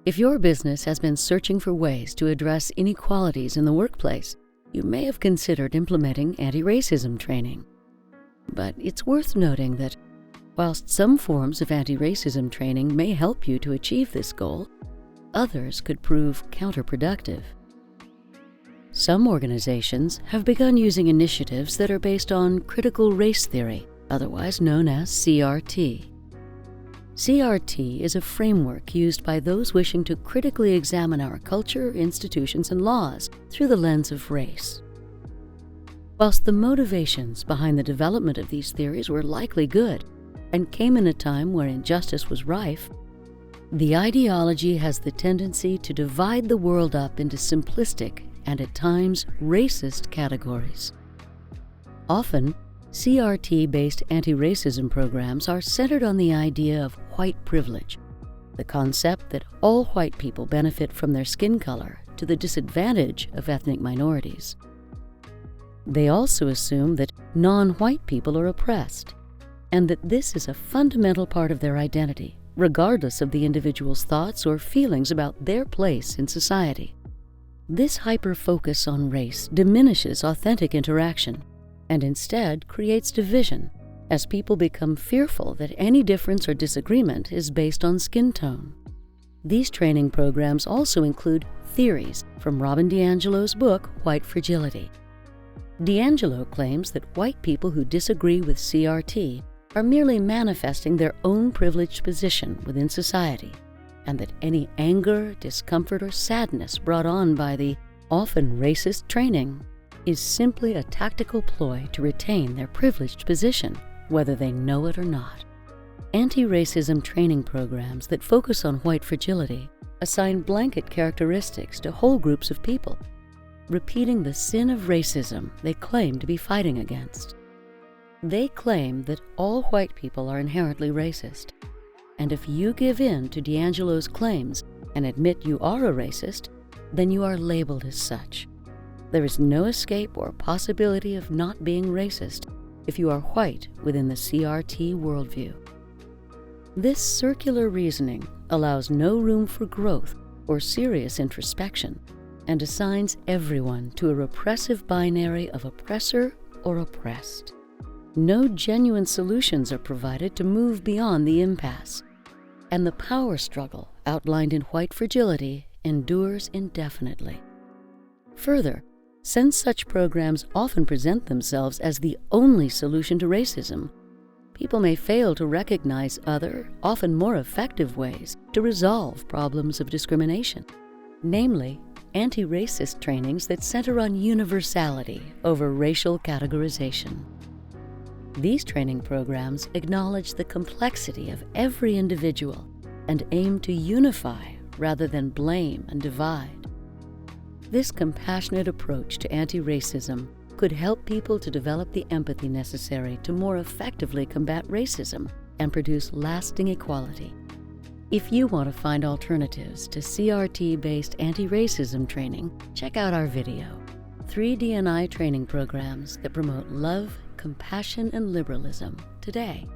If your business has been searching for ways to address inequalities in the workplace, you may have considered implementing anti-racism training. But it's worth noting that whilst some forms of anti-racism training may help you to achieve this goal, others could prove counterproductive. Some organizations have begun using initiatives that are based on critical race theory, otherwise known as CRT. CRT is a framework used by those wishing to critically examine our culture, institutions, and laws through the lens of race. Whilst the motivations behind the development of these theories were likely good and came in a time where injustice was rife, the ideology has the tendency to divide the world up into simplistic and at times racist categories. Often, CRT-based anti-racism programs are centered on the idea of white privilege, the concept that all white people benefit from their skin color to the disadvantage of ethnic minorities. They also assume that non-white people are oppressed, and that this is a fundamental part of their identity, regardless of the individual's thoughts or feelings about their place in society. This hyper-focus on race diminishes authentic interaction and instead creates division, as people become fearful that any difference or disagreement is based on skin tone. These training programs also include theories from Robin DiAngelo's book, White Fragility. DiAngelo claims that white people who disagree with CRT are merely manifesting their own privileged position within society, and that any anger, discomfort, or sadness brought on by the often racist training is simply a tactical ploy to retain their privileged position, whether they know it or not. Anti-racism training programs that focus on white fragility assign blanket characteristics to whole groups of people, repeating the sin of racism they claim to be fighting against. They claim that all white people are inherently racist, and if you give in to DiAngelo's claims and admit you are a racist, then you are labeled as such. There is no escape or possibility of not being racist if you are white within the CRT worldview. This circular reasoning allows no room for growth or serious introspection and assigns everyone to a repressive binary of oppressor or oppressed. No genuine solutions are provided to move beyond the impasse, and the power struggle outlined in White Fragility endures indefinitely. Further, since such programs often present themselves as the only solution to racism, people may fail to recognize other, often more effective ways to resolve problems of discrimination, namely anti-racist trainings that center on universality over racial categorization. These training programs acknowledge the complexity of every individual and aim to unify rather than blame and divide. This compassionate approach to anti-racism could help people to develop the empathy necessary to more effectively combat racism and produce lasting equality. If you want to find alternatives to CRT-based anti-racism training, check out our video, 3 D&I training programs that promote love, compassion, and liberalism today.